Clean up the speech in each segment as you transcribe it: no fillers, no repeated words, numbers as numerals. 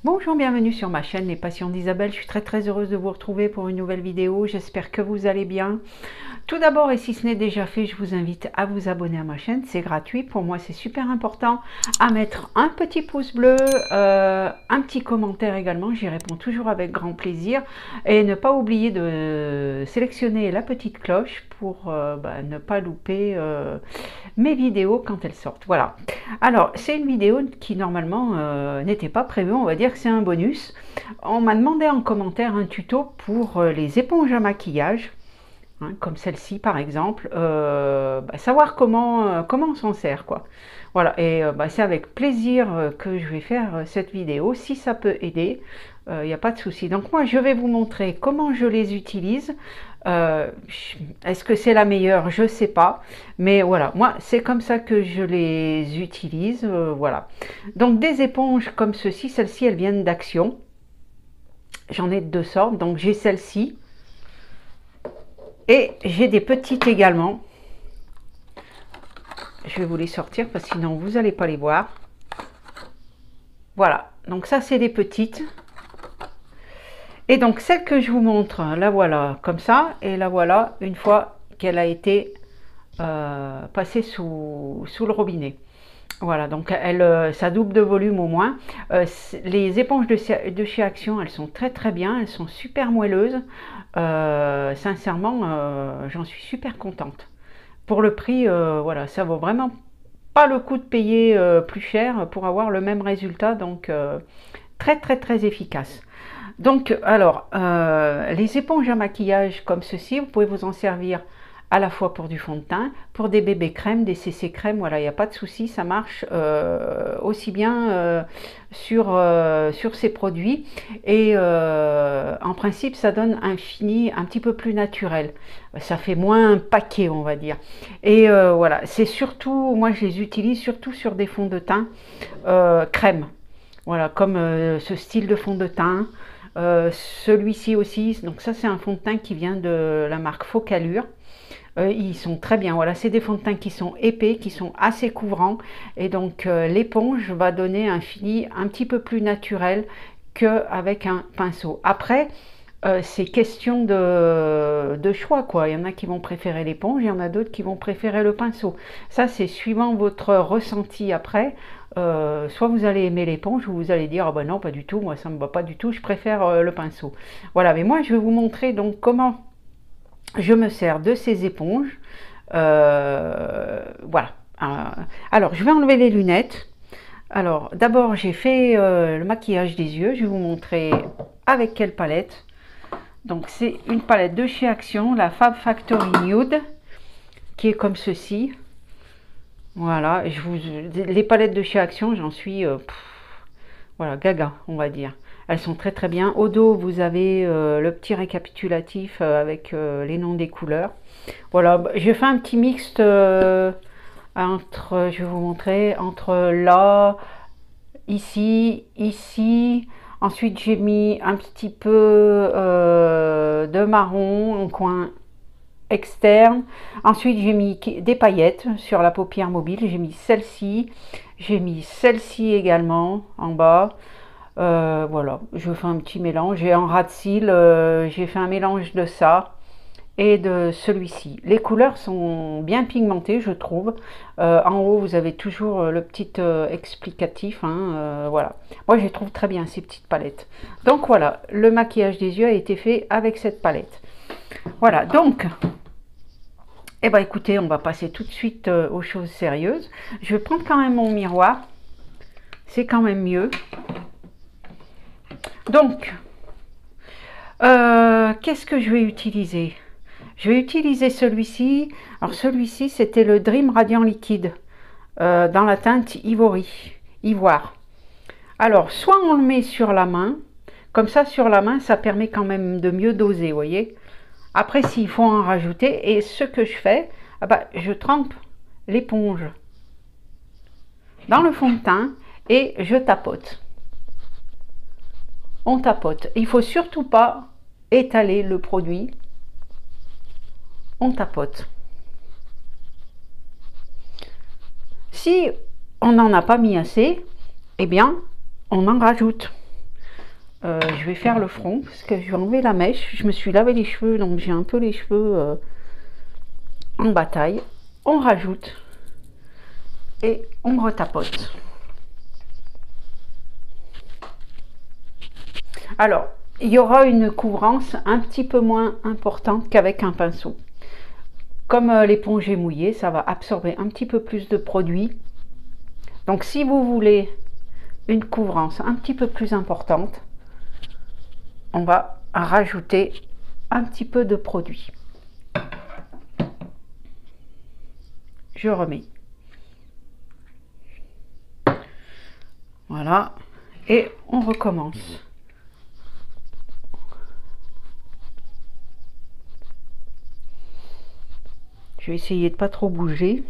Bonjour, bienvenue sur ma chaîne Les Passions d'Isabelle. Je suis très heureuse de vous retrouver pour une nouvelle vidéo. J'espère que vous allez bien. Tout d'abord, et si ce n'est déjà fait, je vous invite à vous abonner à ma chaîne. C'est gratuit. Pour moi, c'est super important à mettre un petit pouce bleu, un petit commentaire également. J'y réponds toujours avec grand plaisir. Et ne pas oublier de sélectionner la petite cloche pour ne pas louper mes vidéos quand elles sortent. Voilà. Alors, c'est une vidéo qui normalement n'était pas prévue. On va dire que c'est un bonus. On m'a demandé en commentaire un tuto pour les éponges à maquillage. Hein, comme celle-ci par exemple, savoir comment on s'en sert, quoi. Voilà, et c'est avec plaisir que je vais faire cette vidéo. Si ça peut aider, il n'y a pas de souci. Donc moi je vais vous montrer comment je les utilise. Est-ce que c'est la meilleure? Je sais pas, mais voilà, moi c'est comme ça que je les utilise. Voilà, donc des éponges comme ceci, celles-ci elles viennent d'Action. J'en ai de deux sortes, donc j'ai celle-ci. Et j'ai des petites également. Je vais vous les sortir parce que sinon vous n'allez pas les voir. Voilà, donc ça c'est des petites. Et donc celle que je vous montre, la voilà comme ça. Et la voilà une fois qu'elle a été passée sous le robinet. Voilà, donc ça double de volume au moins. Les éponges de chez Action, elles sont très bien, elles sont super moelleuses. Sincèrement, j'en suis super contente. Pour le prix, voilà, ça vaut vraiment pas le coup de payer plus cher pour avoir le même résultat. Donc très efficace. Donc alors, les éponges à maquillage comme ceci, vous pouvez vous en servir à la fois pour du fond de teint, pour des bébés crèmes, des CC crèmes, voilà, il n'y a pas de souci, ça marche aussi bien sur ces produits. Et en principe, ça donne un fini un petit peu plus naturel. Ça fait moins paquet, on va dire. Et voilà, c'est surtout, moi je les utilise surtout sur des fonds de teint crème. Voilà, comme ce style de fond de teint. Celui-ci aussi, donc ça c'est un fond de teint qui vient de la marque Focalure. Ils sont très bien, voilà, c'est des fonds de teint qui sont épais, qui sont assez couvrants, et donc l'éponge va donner un fini un petit peu plus naturel qu'avec un pinceau. Après, c'est question de choix, quoi. Il y en a qui vont préférer l'éponge, il y en a d'autres qui vont préférer le pinceau. Ça, c'est suivant votre ressenti après. Soit vous allez aimer l'éponge, ou vous allez dire, ah ben non, pas du tout, moi ça me va pas du tout, je préfère le pinceau. Voilà, mais moi je vais vous montrer donc comment je me sers de ces éponges. Voilà. Alors, je vais enlever les lunettes. Alors, d'abord, j'ai fait le maquillage des yeux. Je vais vous montrer avec quelle palette. Donc, c'est une palette de chez Action, la Fab Factory Nude, qui est comme ceci. Voilà. Les palettes de chez Action, j'en suis... voilà, gaga, on va dire. Elles sont très bien. Au dos, vous avez le petit récapitulatif avec les noms des couleurs. Voilà, j'ai fait un petit mixte entre, je vais vous montrer, entre là, ici. Ensuite, j'ai mis un petit peu de marron en coin externe. Ensuite, j'ai mis des paillettes sur la paupière mobile. J'ai mis celle-ci. J'ai mis celle-ci également en bas. Voilà, je fais un petit mélange. Et en ras de cils, j'ai fait un mélange de ça et de celui-ci. Les couleurs sont bien pigmentées, je trouve. En haut, vous avez toujours le petit explicatif. Hein, voilà. Moi, je les trouve très bien, ces petites palettes. Donc voilà, le maquillage des yeux a été fait avec cette palette. Voilà, donc... Eh bien, écoutez, on va passer tout de suite aux choses sérieuses. Je vais prendre quand même mon miroir. C'est quand même mieux. Donc, qu'est-ce que je vais utiliser? Je vais utiliser celui-ci. Alors, celui-ci, c'était le Dream Radiant Liquide dans la teinte ivoire. Alors, soit on le met sur la main. Comme ça, sur la main, ça permet quand même de mieux doser, vous voyez. Après, s'il faut en rajouter, et ce que je fais, je trempe l'éponge dans le fond de teint et je tapote. On tapote. Il faut surtout pas étaler le produit. On tapote. Si on n'en a pas mis assez, eh bien, on en rajoute. Je vais faire le front parce que je vais enlever la mèche. Je me suis lavé les cheveux, donc j'ai un peu les cheveux en bataille. On rajoute et on retapote. Alors, il y aura une couvrance un petit peu moins importante qu'avec un pinceau. Comme l'éponge est mouillée, ça va absorber un petit peu plus de produit. Donc si vous voulez une couvrance un petit peu plus importante, on va rajouter un petit peu de produit. Je remets. Voilà. Et on recommence. Je vais essayer de pas trop bouger.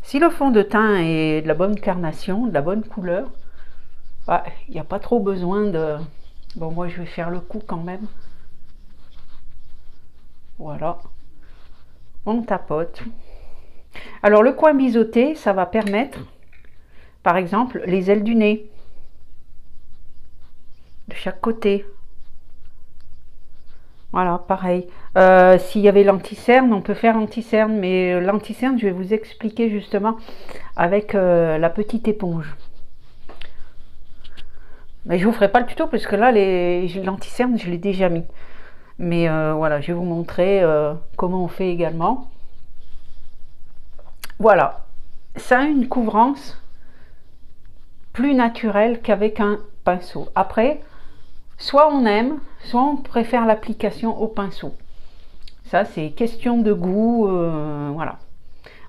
Si le fond de teint est de la bonne carnation, de la bonne couleur, il n'y a pas trop besoin de... Bon, moi, je vais faire le coup quand même. Voilà. On tapote. Alors, le coin biseauté, ça va permettre, par exemple, les ailes du nez. De chaque côté. Voilà, pareil. S'il y avait l'anti-cerne, on peut faire l'anti-cerne, mais l'anti-cerne, je vais vous expliquer justement avec la petite éponge. Mais je vous ferai pas le tuto parce que là, l'anti-cerne, je l'ai déjà mis. Mais voilà, je vais vous montrer comment on fait également. Voilà, ça a une couvrance plus naturelle qu'avec un pinceau. Après, soit on aime, soit on préfère l'application au pinceau. Ça, c'est question de goût, voilà.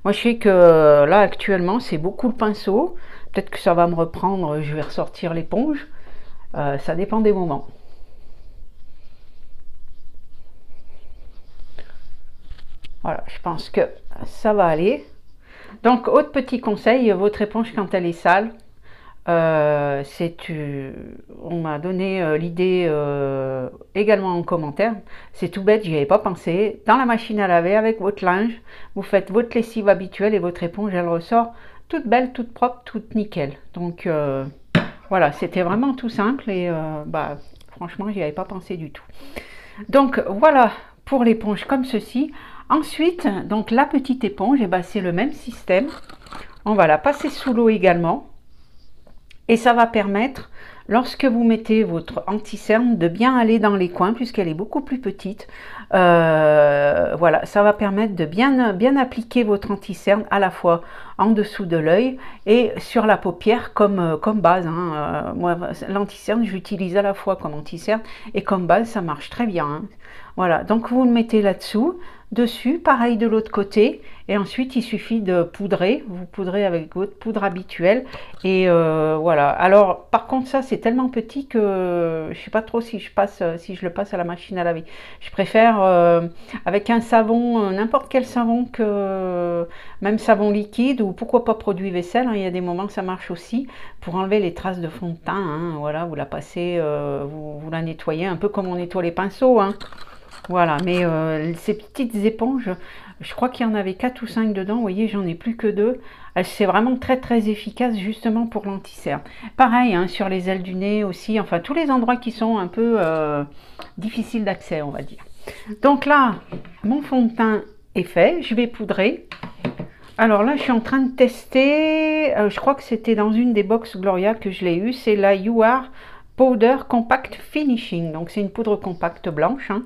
Moi, je sais que là, actuellement, c'est beaucoup le pinceau. Peut-être que ça va me reprendre, je vais ressortir l'éponge. Ça dépend des moments. Voilà, je pense que ça va aller. Donc, autre petit conseil, votre éponge, quand elle est sale, on m'a donné l'idée également en commentaire, c'est tout bête, j'y avais pas pensé. Dans la machine à laver, avec votre linge, vous faites votre lessive habituelle et votre éponge, elle ressort toute belle, toute propre, toute nickel. Donc voilà, c'était vraiment tout simple et franchement, j'y avais pas pensé du tout. Donc voilà pour l'éponge comme ceci. Ensuite, donc la petite éponge, c'est le même système. On va la passer sous l'eau également. Et ça va permettre, lorsque vous mettez votre anti-cerne, de bien aller dans les coins, puisqu'elle est beaucoup plus petite. Voilà, ça va permettre de bien appliquer votre anti-cerne à la fois en dessous de l'œil et sur la paupière comme base. Moi, l'anti-cerne, j'utilise à la fois comme anti-cerne et comme base, ça marche très bien. Hein. Voilà, donc vous le mettez là-dessous. Dessus, pareil de l'autre côté, et ensuite il suffit de poudrer, vous poudrez avec votre poudre habituelle, et voilà. Alors par contre ça c'est tellement petit que je sais pas trop si je le passe à la machine à laver. Je préfère avec un savon, n'importe quel savon, même savon liquide, ou pourquoi pas produit vaisselle, hein, il y a des moments ça marche aussi, pour enlever les traces de fond de teint, hein, voilà, vous la passez, vous la nettoyez un peu comme on nettoie les pinceaux, hein. Voilà, mais ces petites éponges, je crois qu'il y en avait 4 ou 5 dedans, vous voyez, j'en ai plus que 2. C'est vraiment très très efficace justement pour l'anti-cerne. Pareil, hein, sur les ailes du nez aussi, enfin tous les endroits qui sont un peu difficiles d'accès, on va dire. Donc là, mon fond de teint est fait, je vais poudrer. Alors là, je suis en train de tester, je crois que c'était dans une des box Gloria que je l'ai eu, c'est la You Are Powder Compact Finishing. Donc c'est une poudre compacte blanche, hein.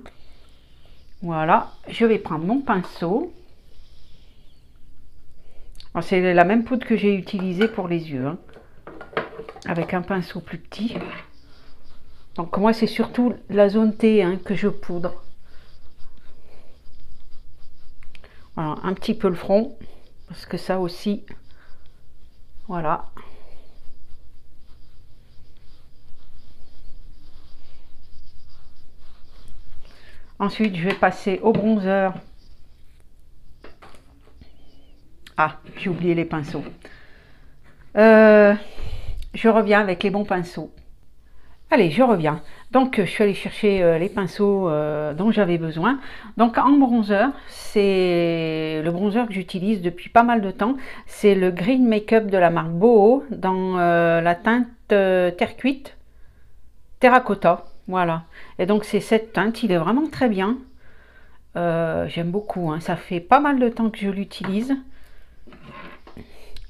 Voilà, je vais prendre mon pinceau. C'est la même poudre que j'ai utilisée pour les yeux, hein, avec un pinceau plus petit. Donc moi c'est surtout la zone T, hein, que je poudre. Voilà, un petit peu le front, parce que ça aussi, voilà. Ensuite, je vais passer au bronzer. Ah, j'ai oublié les pinceaux. Je reviens avec les bons pinceaux. Allez, je reviens. Donc, je suis allée chercher les pinceaux dont j'avais besoin. Donc, en bronzer, c'est le bronzer que j'utilise depuis pas mal de temps. C'est le Green Makeup de la marque Boho dans la teinte terre cuite, terracotta. Voilà. Et donc, c'est cette teinte. Il est vraiment très bien. J'aime beaucoup. Hein. Ça fait pas mal de temps que je l'utilise.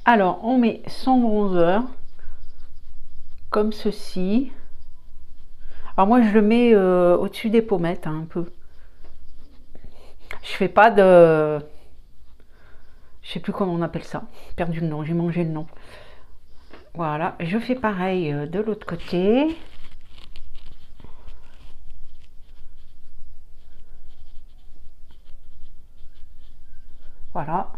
Alors, on met son bronzer comme ceci. Alors moi, je le mets au-dessus des pommettes, hein, un peu. Je fais pas de... Je sais plus comment on appelle ça. J'ai perdu le nom, j'ai mangé le nom. Voilà, je fais pareil de l'autre côté. Voilà.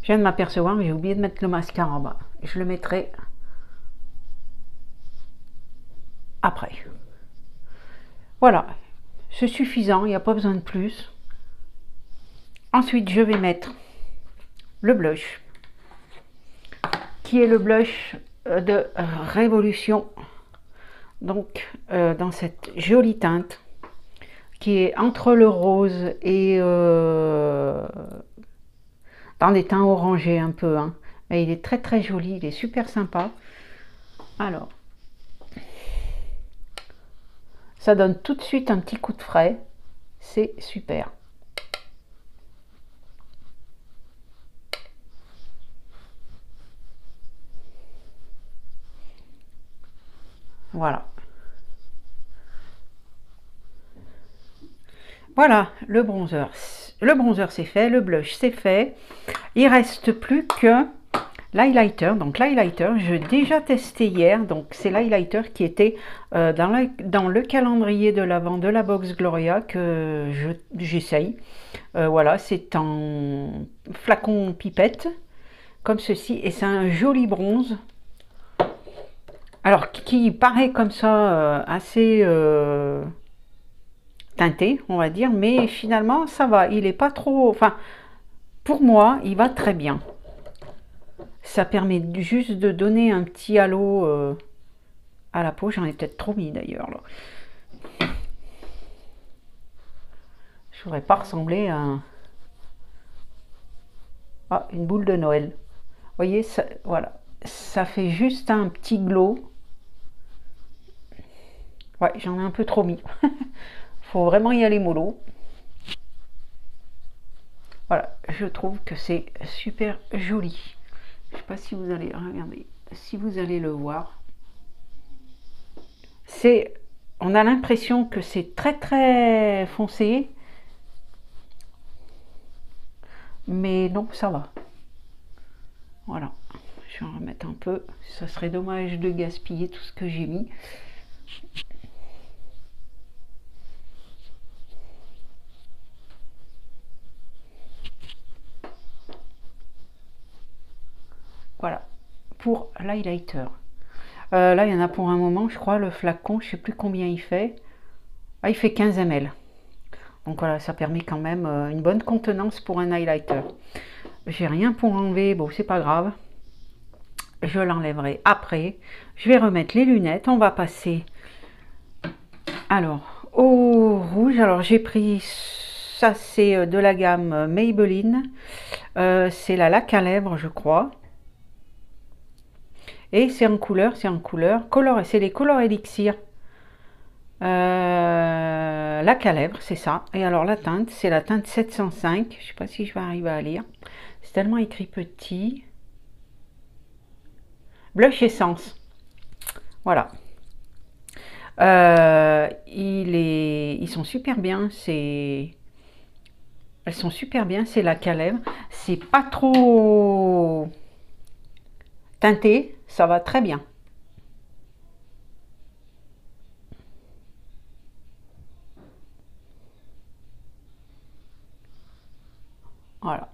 Je viens de m'apercevoir que j'ai oublié de mettre le mascara en bas. Je le mettrai après. Voilà, c'est suffisant, il n'y a pas besoin de plus. Ensuite, je vais mettre le blush, qui est le blush de Révolution. Donc, dans cette jolie teinte, qui est entre le rose et dans des teints orangés un peu. Hein. Et il est très très joli, il est super sympa. Alors, ça donne tout de suite un petit coup de frais. C'est super. Voilà. Voilà, le bronzer. Le bronzer c'est fait, le blush c'est fait. Il reste plus que l'highlighter. Donc l'highlighter, j'ai déjà testé hier. Donc c'est l'highlighter qui était dans le calendrier de l'avant de la box Gloria que j'essaye. Voilà, c'est en flacon pipette, comme ceci. Et c'est un joli bronze. Alors, qui paraît comme ça assez teinté, on va dire. Mais finalement, ça va. Il n'est pas trop... Enfin, pour moi, il va très bien. Ça permet juste de donner un petit halo à la peau. J'en ai peut-être trop mis d'ailleurs. Je ne voudrais pas ressembler à une boule de Noël. Vous voyez, ça, voilà. Ça fait juste un petit glow. Ouais, j'en ai un peu trop mis. Faut vraiment y aller mollo. Voilà, je trouve que c'est super joli. Je sais pas si vous allez regarder, si vous allez le voir. On a l'impression que c'est très très foncé, mais non, ça va. Voilà, je vais en remettre un peu. Ça serait dommage de gaspiller tout ce que j'ai mis. Voilà, pour l'highlighter. Là, il y en a pour un moment, je crois, le flacon, je sais plus combien il fait. Ah, il fait 15 ml. Donc voilà, ça permet quand même une bonne contenance pour un highlighter. J'ai rien pour enlever, bon, c'est pas grave. Je l'enlèverai après. Je vais remettre les lunettes. On va passer alors au rouge. Alors j'ai pris ça, c'est de la gamme Maybelline. C'est la laque à lèvres, je crois. Et c'est en couleur, c'est les Color Elixir. Laque à lèvres, c'est ça. Et alors la teinte, c'est la teinte 705. Je sais pas si je vais arriver à lire. C'est tellement écrit petit. Blush Essence. Voilà. Ils sont super bien. Elles sont super bien. C'est laque à lèvres. C'est pas trop teinté. Ça va très bien. Voilà.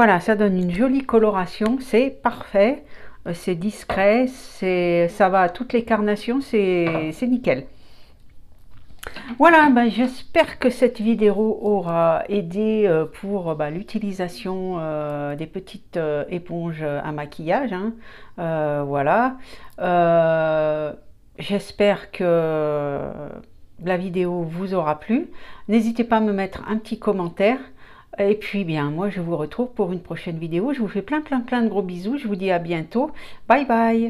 Voilà, ça donne une jolie coloration, c'est parfait, c'est discret, ça va à toutes les carnations, c'est nickel. Voilà, ben, j'espère que cette vidéo aura aidé pour l'utilisation des petites éponges à maquillage, hein. Voilà. J'espère que la vidéo vous aura plu. N'hésitez pas à me mettre un petit commentaire. Et puis bien, moi je vous retrouve pour une prochaine vidéo. Je vous fais plein de gros bisous. Je vous dis à bientôt. Bye bye.